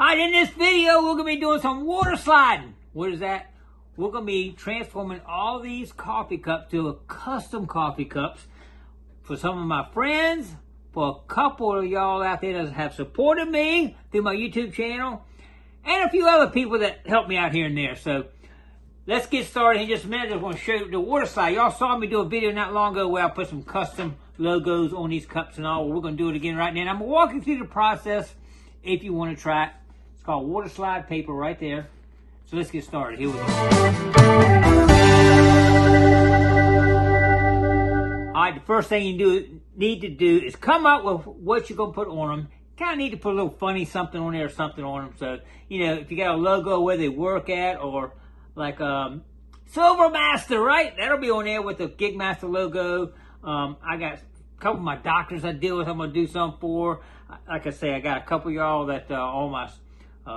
Alright, in this video, we're going to be doing some water sliding. What is that? We're going to be transforming all these coffee cups to custom coffee cups for some of my friends, for a couple of y'all out there that have supported me through my YouTube channel, and a few other people that help me out here and there. So, let's get started in just a minute. I'm going to show you the water slide. Y'all saw me do a video not long ago where I put some custom logos on these cups and all. We're going to do it again right now. And I'm going to walk you through the process if you want to try it. It's called water slide paper right there. So let's get started. Here we go. Alright, the first thing you need to do is come up with what you're going to put on them. Kind of need to put a little funny something on there or something on them. So, you know, if you got a logo where they work at, or like Silver Master, right? That'll be on there with the Gigmaster logo. I got a couple of my doctors I deal with I'm going to do something for. Like I say, I got a couple of y'all that all my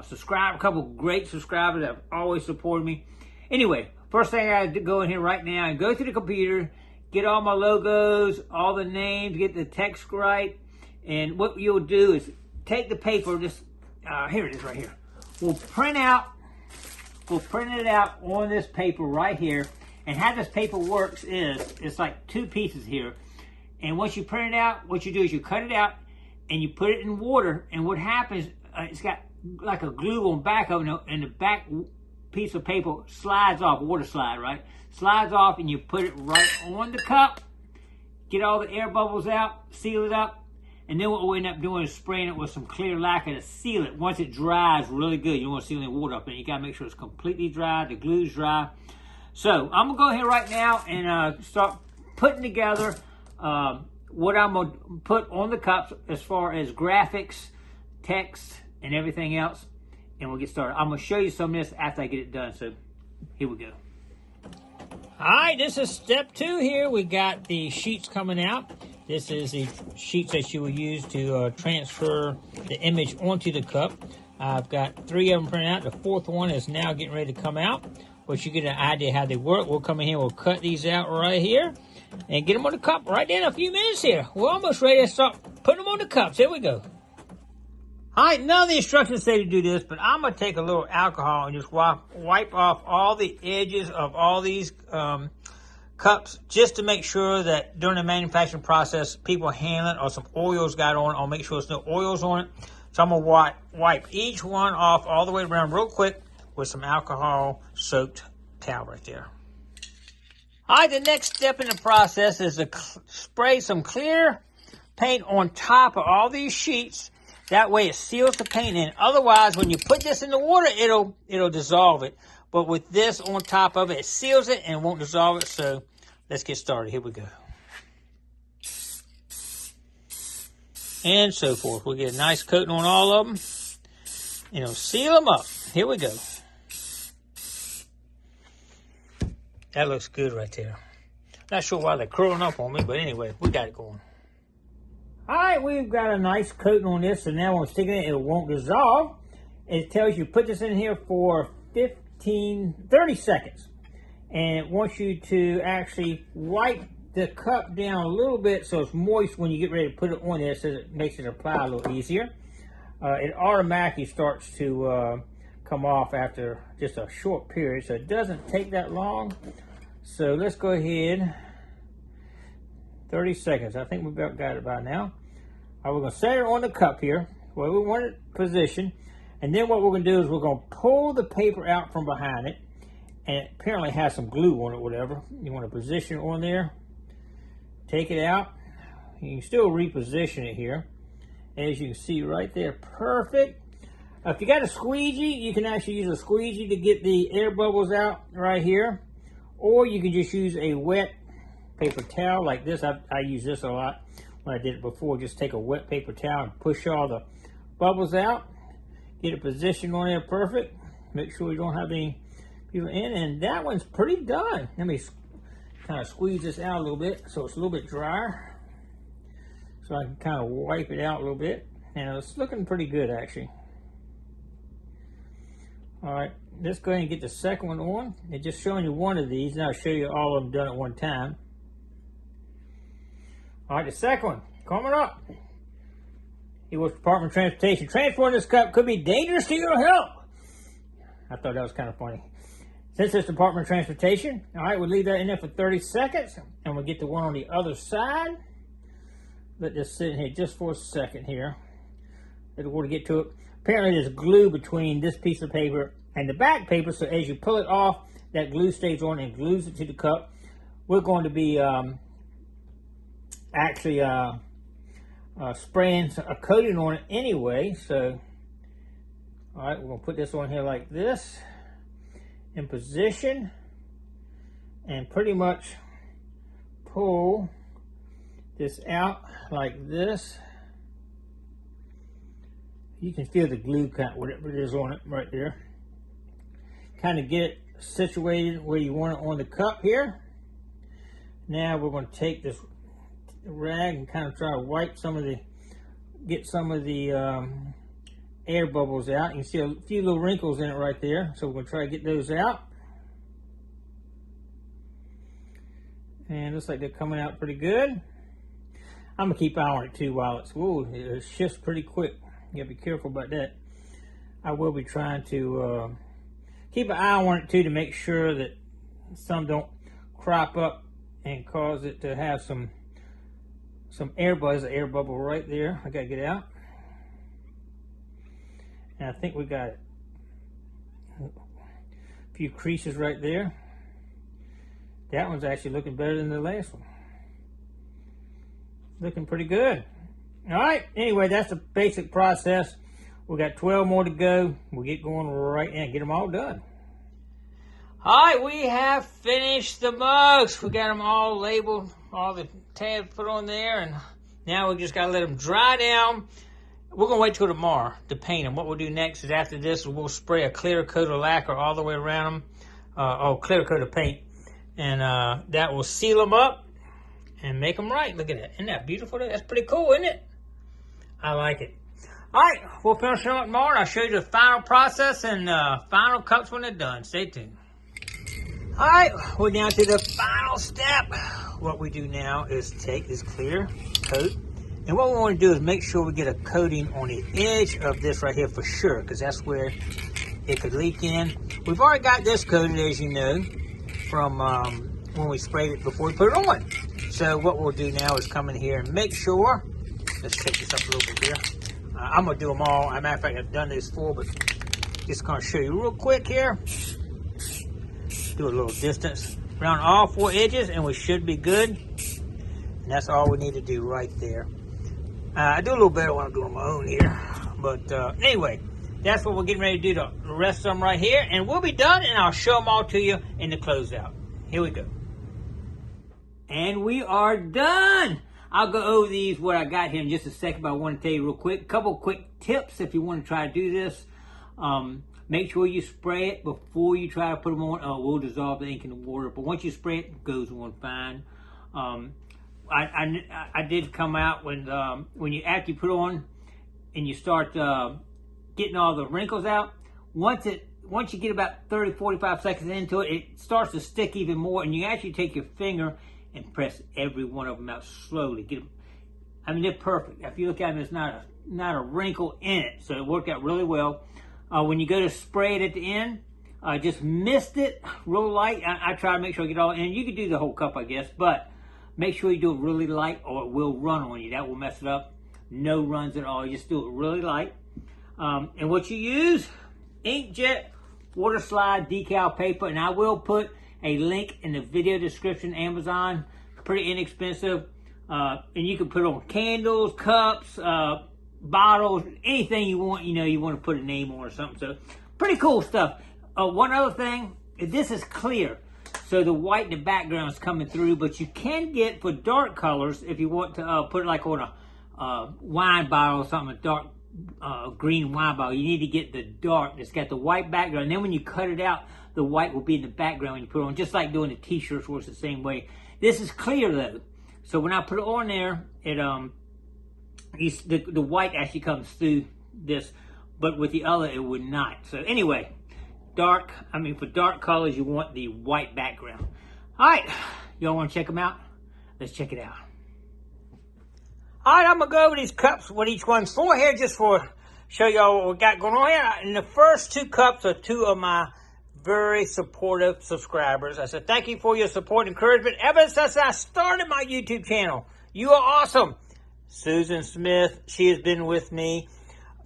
subscribe, a couple of great subscribers that have always supported me. Anyway, first thing I got to go in here right now and go to the computer, get all my logos, all the names, get the text right. And what you'll do is take the paper, just here it is right here. We'll print it out on this paper right here. And how this paper works is, it's like two pieces here. And once you print it out, what you do is you cut it out and you put it in water. And what happens, it's got like a glue on back of it, and the back piece of paper slides off, water slide, right? Slides off, and you put it right on the cup, get all the air bubbles out, seal it up, and then what we'll end up doing is spraying it with some clear lacquer to seal it. Once it dries really good, you don't want to seal any water up in it. You gotta make sure it's completely dry, the glue's dry. So I'm gonna go ahead right now and start putting together what I'm gonna put on the cups as far as graphics, text, and everything else, and we'll get started. I'm going to show you some of this after I get it done, so here we go. Alright, this is step 2 here. We got the sheets coming out. This is the sheets that you will use to transfer the image onto the cup. I've got 3 of them printed out. The 4th one is now getting ready to come out, but you get an idea how they work. We'll come in here, we'll cut these out right here, and get them on the cup right in a few minutes here. We're almost ready to start putting them on the cups. Here we go. Alright, none of the instructions say to do this, but I'm going to take a little alcohol and just wipe off all the edges of all these cups, just to make sure that during the manufacturing process, people handle it or some oils got on it. I'll make sure there's no oils on it. So I'm going to wipe each one off all the way around real quick with some alcohol-soaked towel right there. Alright, the next step in the process is to spray some clear paint on top of all these sheets. That way it seals the paint in. Otherwise, when you put this in the water, it'll dissolve it. But with this on top of it, it seals it and won't dissolve it. So let's get started. Here we go. And so forth. We'll get a nice coating on all of them. And it'll seal them up. Here we go. That looks good right there. Not sure why they're curling up on me, but anyway, we got it going. Alright, we've got a nice coating on this, so now when we're sticking it, it won't dissolve. It tells you put this in here for 30 seconds. And it wants you to actually wipe the cup down a little bit so it's moist when you get ready to put it on there, so it makes it apply a little easier. It automatically starts to come off after just a short period, so it doesn't take that long. So let's go ahead. 30 seconds. I think we've got it by now. We're going to set it on the cup here where we want it positioned. And then what we're going to do is we're going to pull the paper out from behind it. And it apparently has some glue on it, whatever. You want to position it on there. Take it out. You can still reposition it here. As you can see right there, perfect. If you got a squeegee, you can actually use a squeegee to get the air bubbles out right here. Or you can just use a wet paper towel like this. I use this a lot when I did it before. Just take a wet paper towel and push all the bubbles out. Get it positioned on there perfect. Make sure you don't have any people in. And that one's pretty done. Let me kind of squeeze this out a little bit so it's a little bit drier. So I can kind of wipe it out a little bit. And it's looking pretty good actually. Alright, let's go ahead and get the second one on. It's just showing you one of these, and I'll show you all of them done at one time. Alright, the second one, coming up. He works Department of Transportation. Transporting this cup could be dangerous to your health. I thought that was kind of funny. Since it's Department of Transportation, all right, we'll leave that in there for 30 seconds, and we'll get the one on the other side. Let this sit in here just for a second here. Let the water get to it. Apparently there's glue between this piece of paper and the back paper, so as you pull it off, that glue stays on and glues it to the cup. We're going to be actually spraying a coating on it anyway, so all right, we're going to put this on here like this, in position, and pretty much pull this out like this. You can feel the glue, kind of whatever it is on it right there. Kind of get it situated where you want it on the cup here. Now we're going to take this rag and kind of try to wipe some of the, get some of the air bubbles out. You can see a few little wrinkles in it right there, so we're going to try to get those out. And looks like they're coming out pretty good. I'm going to keep an eye on it too while it's, ooh, it shifts pretty quick. You got to be careful about that. I will be trying to keep an eye on it too, to make sure that some don't crop up and cause it to have some air buzz, air bubble right there. I got to get out. And I think we got a few creases right there. That one's actually looking better than the last one. Looking pretty good. All right, anyway, that's the basic process. We got 12 more to go. We'll get going right now, get them all done. All right, we have finished the mugs. We got them all labeled, all the tabs put on there, and now we just got to let them dry down. We're going to wait till tomorrow to paint them. What we'll do next is after this, we'll spray a clear coat of lacquer all the way around them. Clear coat of paint. And that will seal them up and make them right. Look at that. Isn't that beautiful? That's pretty cool, isn't it? I like it. All right, we'll finish them up tomorrow, and I'll show you the final process and final cups when they're done. Stay tuned. All right, we're down to the final step. What we do now is take this clear coat, and what we want to do is make sure we get a coating on the edge of this right here for sure, because that's where it could leak in. We've already got this coated, as you know, from when we sprayed it before we put it on. So what we'll do now is come in here and make sure. Let's take this up a little bit here. I'm going to do them all. As a matter of fact, I've done this before, but just going to show you real quick here. Do a little distance around all four edges, and we should be good. And that's all we need to do right there. I do a little better when I'm doing my own here. But anyway, that's what we're getting ready to do the rest of them right here. And we'll be done, and I'll show them all to you in the closeout. Here we go. And we are done. I'll go over these, what I got here in just a second, but I want to tell you real quick. A couple quick tips if you want to try to do this. Make sure you spray it before you try to put them on. We'll dissolve the ink in the water, but once you spray it, it goes on fine. I did come out when you after you put on and you start getting all the wrinkles out. Once you get about 30-45 seconds into it, it starts to stick even more, and you actually take your finger and press every one of them out slowly. Get them. I mean, they're perfect. If you look at them, there's not a wrinkle in it, so it worked out really well. When you go to spray it at the end, just mist it real light. I try to make sure I get all in. You can do the whole cup, I guess, but make sure you do it really light, or it will run on you. That will mess it up. No runs at all. You just do it really light. And what you use, inkjet, Waterslide decal paper, and I will put a link in the video description. Amazon, pretty inexpensive, and you can put on candles, cups, bottles, anything you want. You want to put a name on or something. So pretty cool stuff. One other thing, this is clear, so the white in the background is coming through, but you can get for dark colors if you want to put it like on a wine bottle or something, a dark green wine bottle. You need to get the dark that's got the white background, and then when you cut it out, the white will be in the background when you put it on, just like doing the t-shirts works the same way. This is clear though, so when I put it on there, it the white actually comes through this, but with the other it would not. So anyway, for dark colors you want the white background. All right, y'all want to check them out? Let's check it out. All right, I'm going to go over these cups, what each one's for here, just for show y'all what we got going on here. And the first 2 cups are 2 of my very supportive subscribers. I said, thank you for your support and encouragement ever since I started my YouTube channel. You are awesome. Susan Smith, she has been with me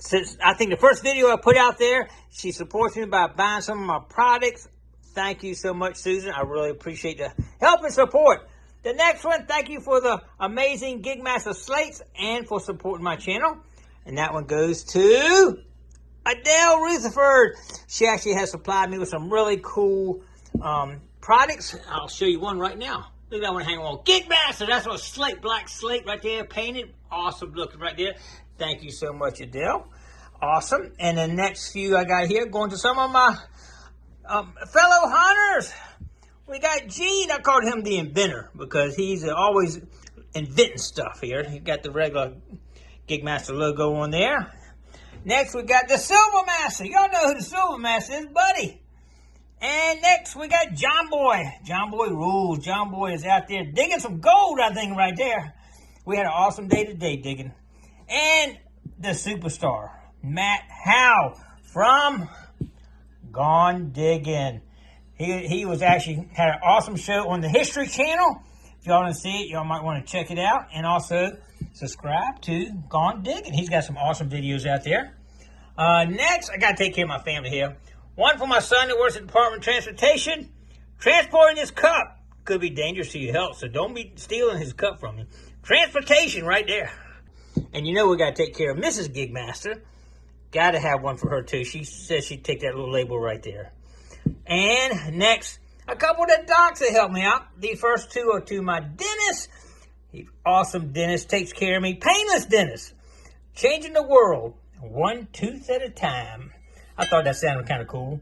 since, I think, the first video I put out there. She supports me by buying some of my products. Thank you so much, Susan. I really appreciate the help and support. The next one, thank you for the amazing Gigmaster slates and for supporting my channel. And that one goes to Adele Rutherford. She actually has supplied me with some really cool products. I'll show you one right now. Look at that one hanging on. Gigmaster, that's a slate, black slate right there, painted. Awesome looking right there. Thank you so much, Adele. Awesome. And the next few I got here, going to some of my fellow hunters. We got Gene. I called him the inventor because he's always inventing stuff here. He got the regular Gigmaster logo on there. Next, we got the Silver Master. Y'all know who the Silver Master is, buddy. And next, we got John Boy. John Boy rules. John Boy is out there digging some gold, I think, right there. We had an awesome day today digging. And the superstar, Matt Howe from Gone Digging. He was actually had an awesome show on the History Channel. If y'all didn't see it, y'all might want to check it out. And also subscribe to Gone Digging. He's got some awesome videos out there. Next, I got to take care of my family here. One for my son that works at the Department of Transportation. Transporting this cup could be dangerous to your health, so don't be stealing his cup from him. Transportation right there. And you know we got to take care of Mrs. Gigmaster. Got to have one for her too. She says she'd take that little label right there. And next, a couple of the docs that help me out. The first 2 are to my dentist. He's awesome dentist, takes care of me. Painless dentist, changing the world, 1 tooth at a time. I thought that sounded kind of cool.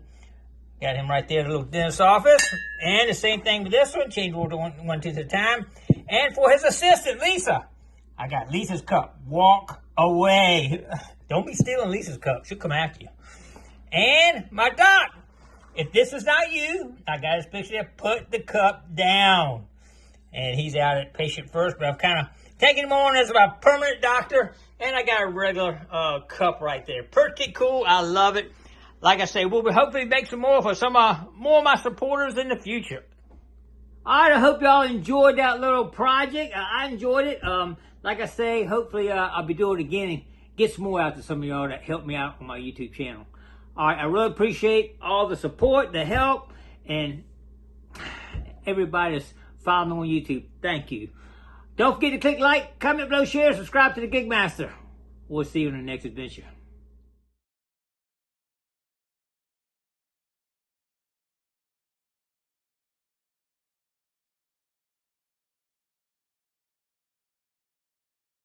Got him right there in the little dentist office. And the same thing with this one, change the world to one tooth at a time. And for his assistant, Lisa, I got Lisa's cup. Walk away. Don't be stealing Lisa's cup. She'll come after you. And my doc. If this is not you, I got his picture there, put the cup down. And he's out at patient first, but I'm kind of taking him on as my permanent doctor. And I got a regular cup right there. Pretty cool. I love it. Like I say, we'll hopefully make some more for some more of my supporters in the future. All right, I hope y'all enjoyed that little project. I enjoyed it. Like I say, hopefully I'll be doing it again and get some more out to some of y'all that help me out on my YouTube channel. All right, I really appreciate all the support, the help, and everybody that's following me on YouTube. Thank you. Don't forget to click like, comment below, share, subscribe to the Gigmaster. We'll see you in the next adventure.